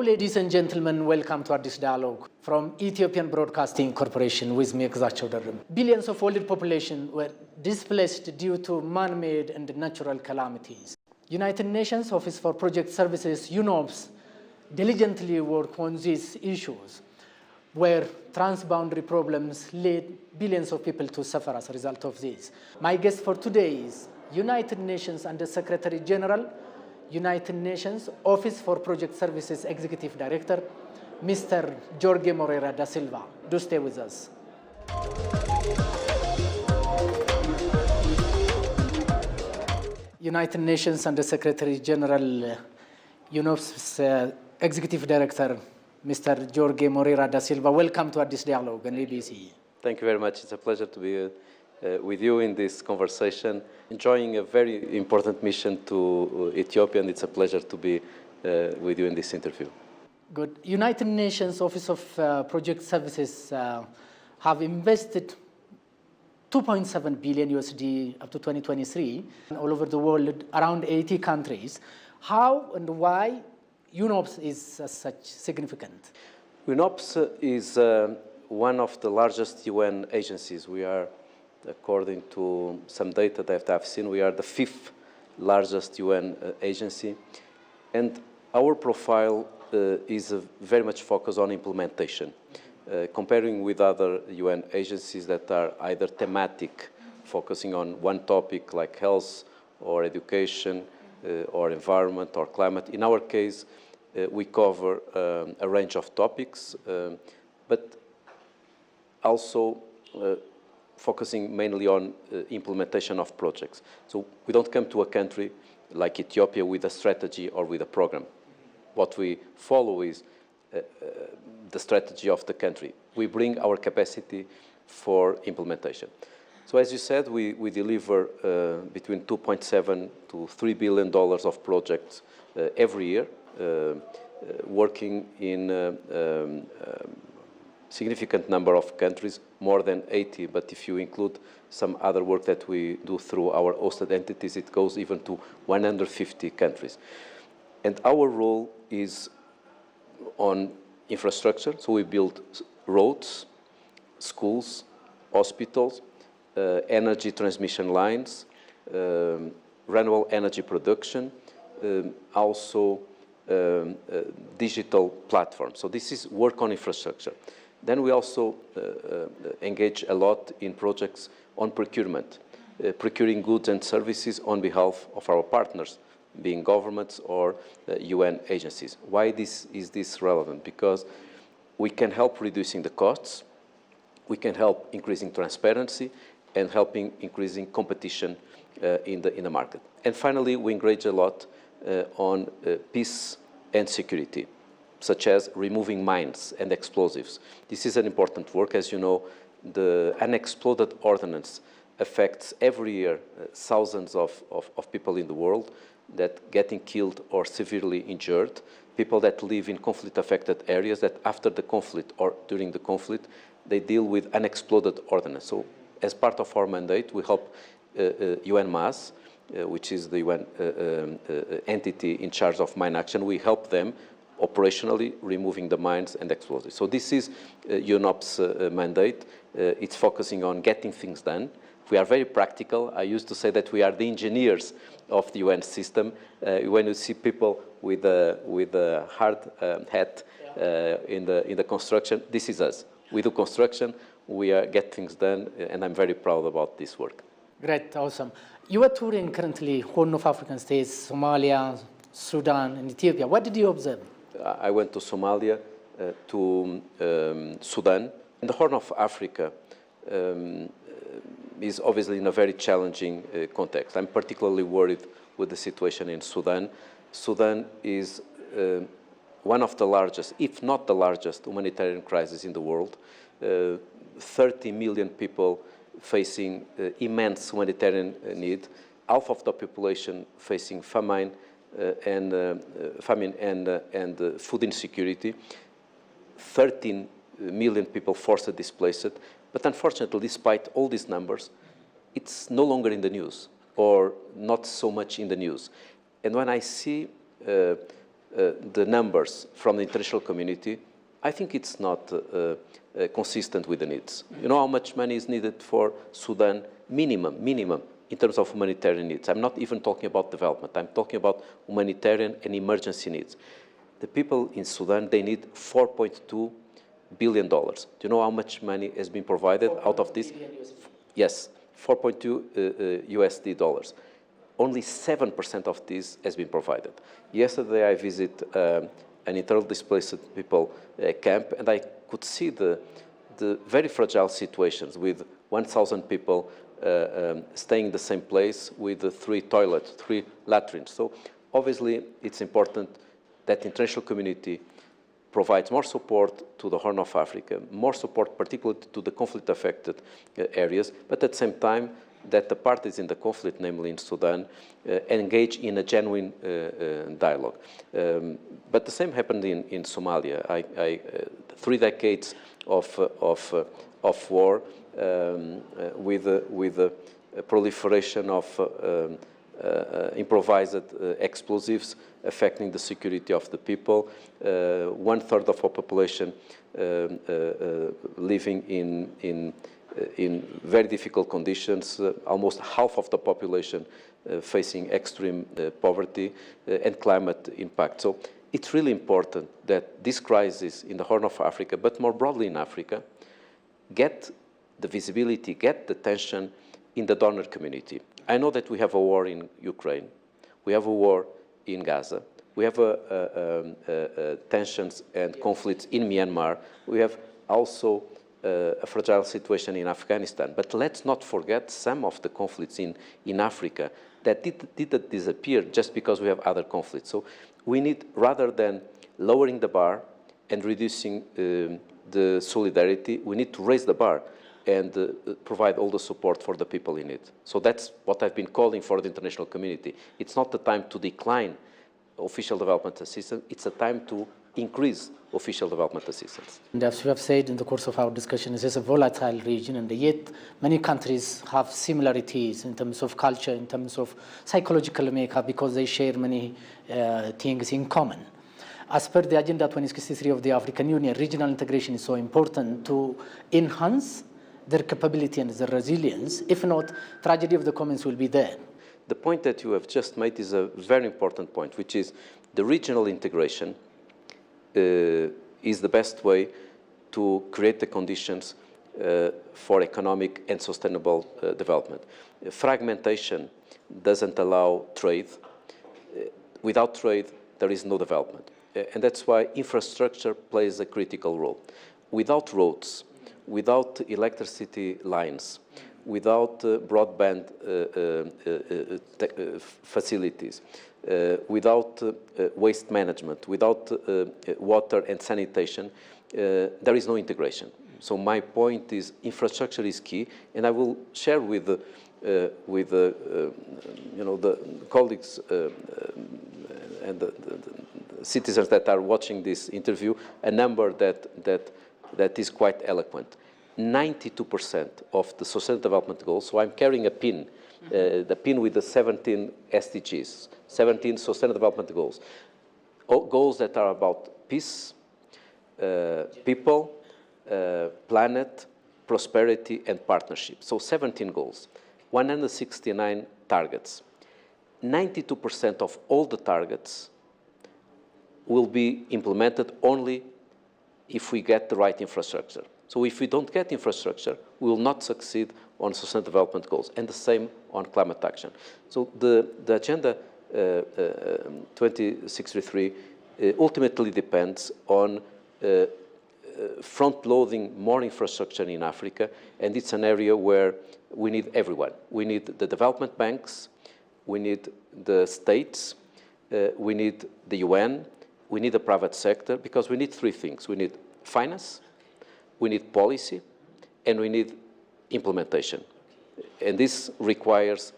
ladies and gentlemen, welcome to Addis Dialogue from Ethiopian Broadcasting Corporation with me, Gzacho Derrim. Billions of world population were displaced due to man-made and natural calamities. United Nations Office for Project Services, UNOPS, diligently work on these issues, where transboundary problems led billions of people to suffer as a result of this. My guest for today is United Nations Under Secretary General, United Nations Office for Project Services Executive Director, Mr. Jorge Moreira da Silva. Do stay with us. United Nations Under Secretary General, UNOPS Executive Director, Mr. Jorge Moreira da Silva. Welcome to Addis Dialogue and ABC. Thank you very much. It's a pleasure to be with you in this conversation, enjoying a very important mission to Ethiopia, and it's a pleasure to be with you in this interview. Good. United Nations Office of Project Services have invested 2.7 billion USD up to 2023 all over the world, around 80 countries. How and why UNOPS is such significant? UNOPS is one of the largest UN agencies. We are, according to some data that I've seen, we are the 5th largest UN agency. And our profile is very much focused on implementation. Comparing with other UN agencies that are either thematic, focusing on one topic like health or education or environment or climate. In our case, we cover a range of topics, but also focusing mainly on implementation of projects. So we don't come to a country like Ethiopia with a strategy or with a program. What we follow is the strategy of the country. We bring our capacity for implementation. So as you said, we deliver between $2.7 to $3 billion of projects every year, working in significant number of countries, more than 80, but if you include some other work that we do through our hosted entities, it goes even to 150 countries. And our role is on infrastructure, so we build roads, schools, hospitals, energy transmission lines, renewable energy production, also digital platforms. So this is work on infrastructure. Then we also engage a lot in projects on procurement, procuring goods and services on behalf of our partners, being governments or UN agencies. Why is this relevant? Because we can help reducing the costs, we can help increasing transparency, and helping increasing competition in the market. And finally, we engage a lot on peace and security, such as removing mines and explosives. This is an important work. As you know, the unexploded ordnance affects every year thousands of people in the world that getting killed or severely injured, people that live in conflict-affected areas that after the conflict or during the conflict, they deal with unexploded ordnance. So as part of our mandate, we help UNMAS, which is the UN entity in charge of mine action. We help them operationally removing the mines and explosives. So this is UNOPS mandate. It's focusing on getting things done. We are very practical. I used to say that we are the engineers of the UN system. When you see people with a hard hat in the construction, this is us. We do construction, we get things done, and I'm very proud about this work. Great, awesome. You are touring currently Horn of African states, Somalia, Sudan, and Ethiopia. What did you observe? I went to Somalia, to Sudan. And the Horn of Africa is obviously in a very challenging context. I'm particularly worried with the situation in Sudan. Sudan is one of the largest, if not the largest, humanitarian crisis in the world. 30 million people facing immense humanitarian need, half of the population facing famine and food insecurity, 13 million people forced displaced. But unfortunately, despite all these numbers, it's no longer in the news, or not so much in the news. And when I see the numbers from the international community, I think it's not consistent with the needs. You know how much money is needed for Sudan? Minimum, in terms of humanitarian needs. I'm not even talking about development. I'm talking about humanitarian and emergency needs. The people in Sudan, they need $4.2 billion. Do you know how much money has been provided out of this? Yes, 4.2 USD dollars. Only 7% of this has been provided. Yesterday, I visited an internally displaced people camp, and I could see the very fragile situations with 1,000 people staying in the same place with 3 toilets, 3 latrines. So obviously, it's important that the international community provides more support to the Horn of Africa, more support particularly to the conflict-affected areas, but at the same time that the parties in the conflict, namely in Sudan, engage in a genuine dialogue. But the same happened in Somalia. 3 decades of war with the proliferation of improvised explosives affecting the security of the people. 1/3 of our population living in very difficult conditions, almost half of the population facing extreme poverty and climate impact. So it's really important that this crisis in the Horn of Africa, but more broadly in Africa, get the visibility, get the attention in the donor community. I know that we have a war in Ukraine, we have a war in Gaza, we have tensions and conflicts in Myanmar, we have also a fragile situation in Afghanistan. But let's not forget some of the conflicts in Africa that didn't disappear just because we have other conflicts. So we need, rather than lowering the bar and reducing the solidarity, we need to raise the bar and provide all the support for the people in it. So that's what I've been calling for the international community. It's not the time to decline official development assistance, it's a time to increase official development assistance. And as we have said in the course of our discussion, it is a volatile region, and yet many countries have similarities in terms of culture, in terms of psychological makeup, because they share many things in common. As per the Agenda 2063 of the African Union, regional integration is so important to enhance their capability and their resilience. If not, tragedy of the commons will be there. The point that you have just made is a very important point, which is the regional integration is the best way to create the conditions for economic and sustainable development. Fragmentation doesn't allow trade. Without trade, there is no development. And that's why infrastructure plays a critical role. Without roads, without electricity lines, without broadband facilities, without waste management, without water and sanitation, there is no integration. So my point is infrastructure is key, and I will share with the colleagues and the citizens that are watching this interview a number that is quite eloquent. 92% of the Sustainable Development Goals, so I'm carrying a pin, the pin with the 17 SDGs, 17 Sustainable Development Goals, goals that are about peace, people, planet, prosperity, and partnership. So 17 goals, 169 targets. 92% of all the targets will be implemented only if we get the right infrastructure. So if we don't get infrastructure, we will not succeed on Sustainable Development Goals, and the same on climate action. So the Agenda 2063 ultimately depends on front-loading more infrastructure in Africa, and it's an area where we need everyone. We need the development banks, we need the states, we need the UN, we need the private sector, because we need 3 things. We need finance, we need policy, and we need implementation. And this requires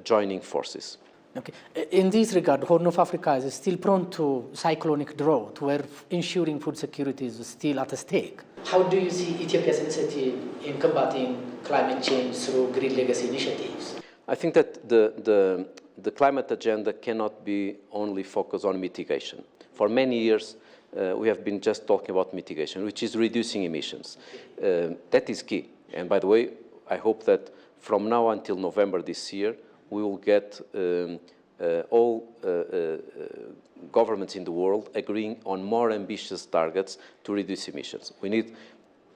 joining forces. Okay. In this regard, Horn of Africa is still prone to cyclonic drought, where ensuring food security is still at stake. How do you see Ethiopia's initiative in combating climate change through green legacy initiatives? I think that the climate agenda cannot be only focused on mitigation. For many years, we have been just talking about mitigation, which is reducing emissions. That is key. And by the way, I hope that from now until November this year, we will get all governments in the world agreeing on more ambitious targets to reduce emissions. We need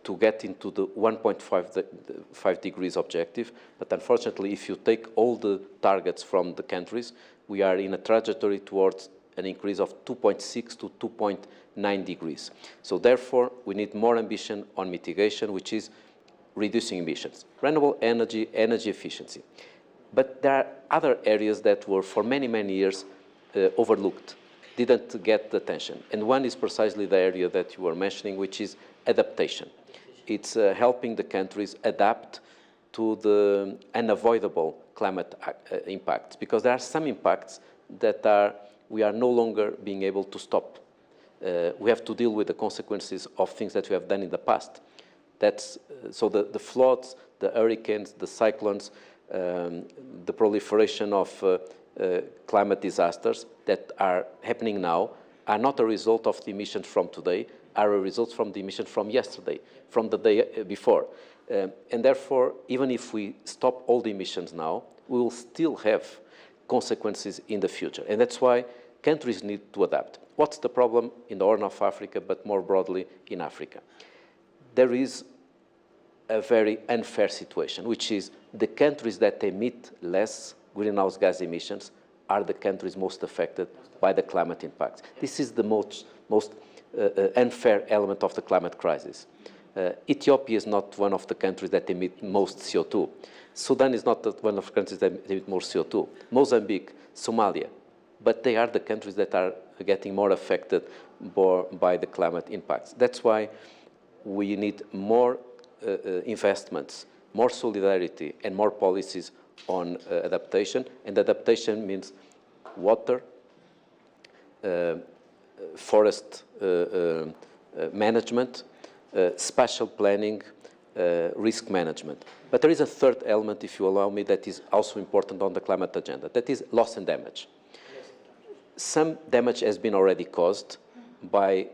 to get into the 1.5 degrees objective, but unfortunately, if you take all the targets from the countries, we are in a trajectory towards an increase of 2.6 to 2.9 degrees. So therefore, we need more ambition on mitigation, which is reducing emissions, renewable energy, energy efficiency. But there are other areas that were for many, many years overlooked, didn't get the attention. And one is precisely the area that you were mentioning, which is adaptation. It's helping the countries adapt to the unavoidable climate impacts, because there are some impacts that we are no longer being able to stop. We have to deal with the consequences of things that we have done in the past. That's, so the floods, the hurricanes, the cyclones, the proliferation of climate disasters that are happening now are not a result of the emissions from today, are a result from the emissions from yesterday, from the day before. And therefore, even if we stop all the emissions now, we will still have consequences in the future. And that's why countries need to adapt. What's the problem in the Horn of Africa, but more broadly in Africa? There is a very unfair situation, which is the countries that emit less greenhouse gas emissions are the countries most affected by the climate impacts. This is the most unfair element of the climate crisis. Ethiopia is not one of the countries that emit most CO2. Sudan is not one of the countries that emit more CO2. Mozambique, Somalia. But they are the countries that are getting more affected by the climate impacts. That's why we need more investments, more solidarity, and more policies on adaptation. And adaptation means water, forest management, spatial planning, risk management. But there is a third element, if you allow me, that is also important on the climate agenda. That is loss and damage. Some damage has been already caused by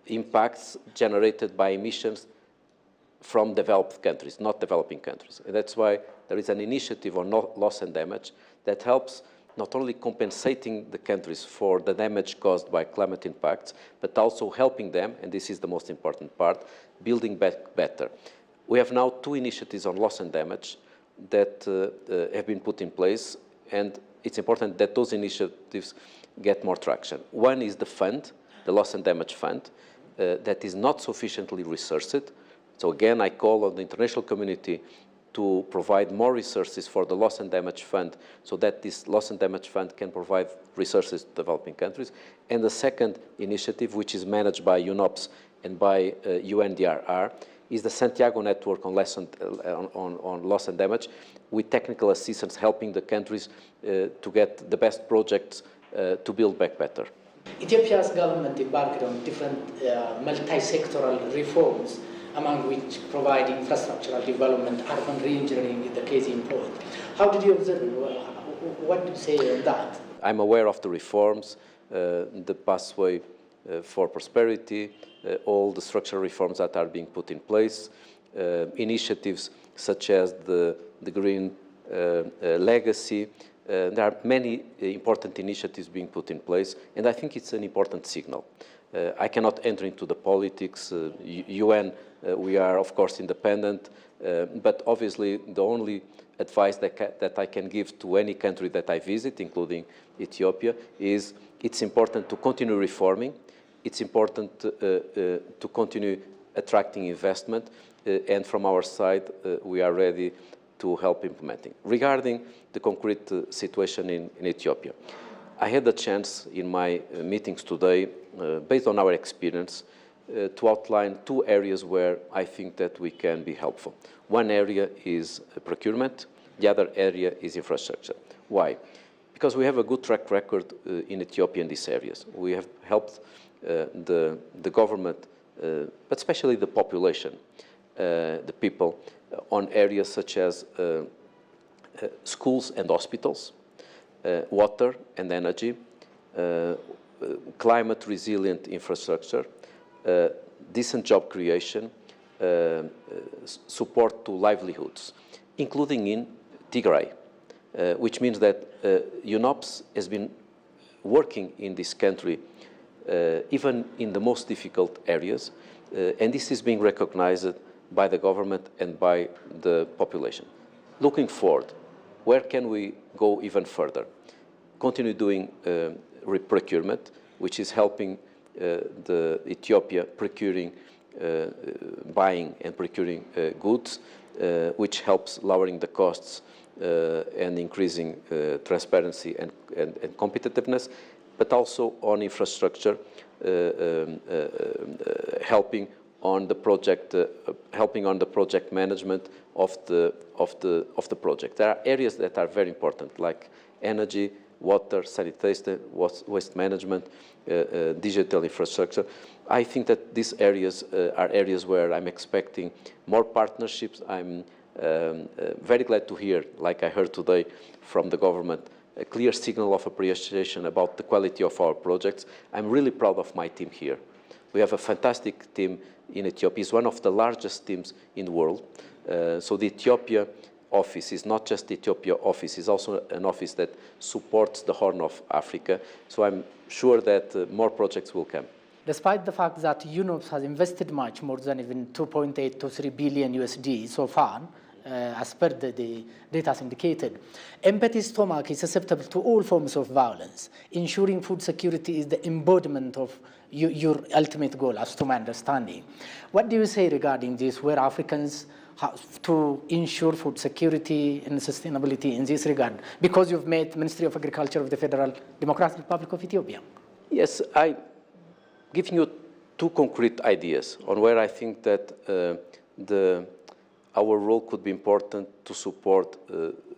impacts generated by emissions from developed countries, not developing countries. And that's why there is an initiative on loss and damage that helps not only compensating the countries for the damage caused by climate impacts, but also helping them, and this is the most important part, building back better. We have now 2 initiatives on loss and damage that have been put in place, and it's important that those initiatives get more traction. One is the fund, the loss and damage fund, that is not sufficiently resourced. So again, I call on the international community to provide more resources for the loss and damage fund so that this loss and damage fund can provide resources to developing countries. And the second initiative, which is managed by UNOPS and by UNDRR, is the Santiago Network on loss and damage, with technical assistance helping the countries to get the best projects to build back better. Ethiopia's government embarked on different multi-sectoral reforms, among which provide infrastructural development, urban re-engineering is the case in point. How did you observe it? What did you say on that? I'm aware of the reforms, the pathway for prosperity, all the structural reforms that are being put in place, initiatives such as the Green Legacy. There are many important initiatives being put in place, and I think it's an important signal. I cannot enter into the politics. UN, we are, of course, independent, but obviously the only advice that I can give to any country that I visit, including Ethiopia, is it's important to continue reforming. It's important to continue attracting investment, and from our side, we are ready to help implementing. Regarding the concrete situation in Ethiopia, I had the chance in my meetings today, based on our experience, to outline 2 areas where I think that we can be helpful. One area is procurement, the other area is infrastructure. Why? Because we have a good track record in Ethiopia in these areas. We have helped the government, but especially the population, the people, on areas such as schools and hospitals, water and energy, climate resilient infrastructure, decent job creation, support to livelihoods, including in Tigray, which means that UNOPS has been working in this country even in the most difficult areas, and this is being recognized by the government and by the population. Looking forward, where can we go even further? Continue doing procurement, which is helping Ethiopia procuring, buying and procuring goods, which helps lowering the costs and increasing transparency and competitiveness, but also on infrastructure, helping on the project management of the project. There are areas that are very important, like energy, water, sanitation, waste management, digital infrastructure. I think that these areas are areas where I'm expecting more partnerships. I'm very glad to hear, like I heard today from the government, a clear signal of appreciation about the quality of our projects. I'm really proud of my team here. We have a fantastic team in Ethiopia. It's one of the largest teams in the world. So the Ethiopia office is not just the Ethiopia office, it's also an office that supports the Horn of Africa. So I'm sure that more projects will come. Despite the fact that UNOPS has invested much, more than even 2.8 to 3 billion USD so far, as per the data indicated, empty stomach is susceptible to all forms of violence. Ensuring food security is the embodiment of your ultimate goal, as to my understanding. What do you say regarding this, where Africans have to ensure food security and sustainability in this regard? Because you've met Ministry of Agriculture of the Federal Democratic Republic of Ethiopia. Yes, I'm giving you two concrete ideas on where I think that our role could be important to support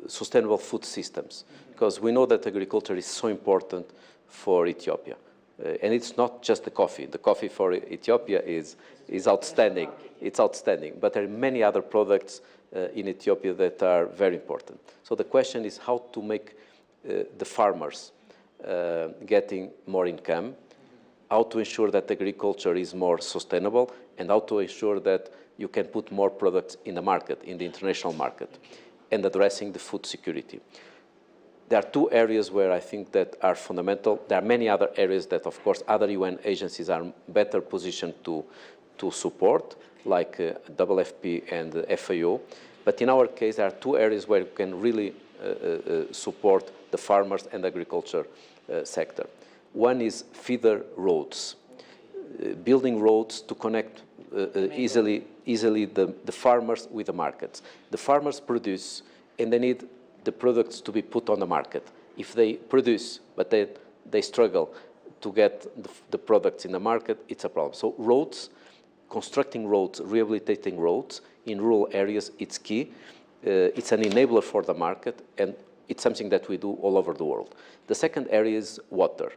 sustainable food systems, because we know that agriculture is so important for Ethiopia. And it's not just the coffee. The coffee for Ethiopia is outstanding. It's outstanding. But there are many other products in Ethiopia that are very important. So the question is how to make the farmers getting more income, how to ensure that agriculture is more sustainable, and how to ensure that you can put more products in the market, in the international market, and addressing the food security. There are two areas where I think that are fundamental. There are many other areas that, of course, other UN agencies are better positioned to support, like WFP and FAO. But in our case, there are two areas where we can really support the farmers and agriculture sector. One is feeder roads, building roads to connect easily the farmers with the markets. The farmers produce, and they need the products to be put on the market. If they produce, but they struggle to get the products in the market, it's a problem. So roads, constructing roads, rehabilitating roads in rural areas, it's key. It's an enabler for the market, and it's something that we do all over the world. The second area is water.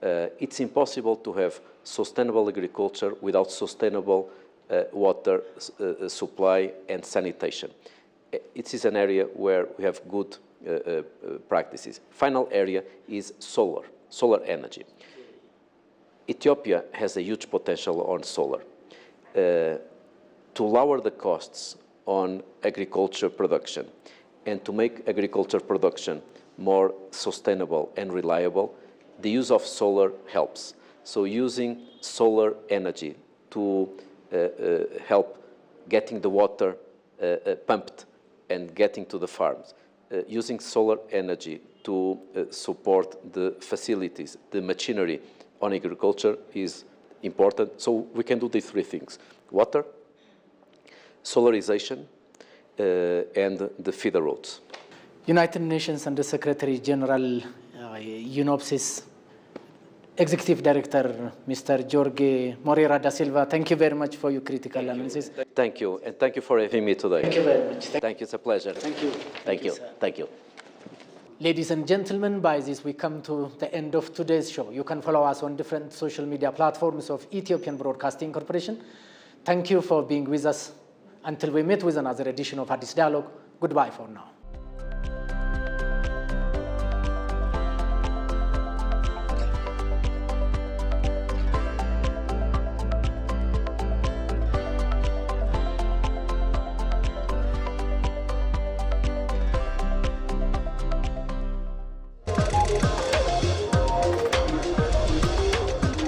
It's impossible to have sustainable agriculture without sustainable water supply and sanitation. It is an area where we have good practices. Final area is solar energy. Ethiopia has a huge potential on solar. To lower the costs on agriculture production and to make agriculture production more sustainable and reliable, the use of solar helps. So using solar energy to help getting the water pumped and getting to the farms, using solar energy to support the facilities, the machinery on agriculture is important. So we can do these three things: water, solarization, and the feeder roads. United Nations Under Secretary General UNOPS Executive Director, Mr. Jorge Moreira da Silva, thank you very much for your critical analysis. Thank you, and thank you for having me today. Thank you very much. Thank you, it's a pleasure. Thank you. Thank you. Thank you. Ladies and gentlemen, by this we come to the end of today's show. You can follow us on different social media platforms of Ethiopian Broadcasting Corporation. Thank you for being with us. Until we meet with another edition of Addis Dialogue, goodbye for now.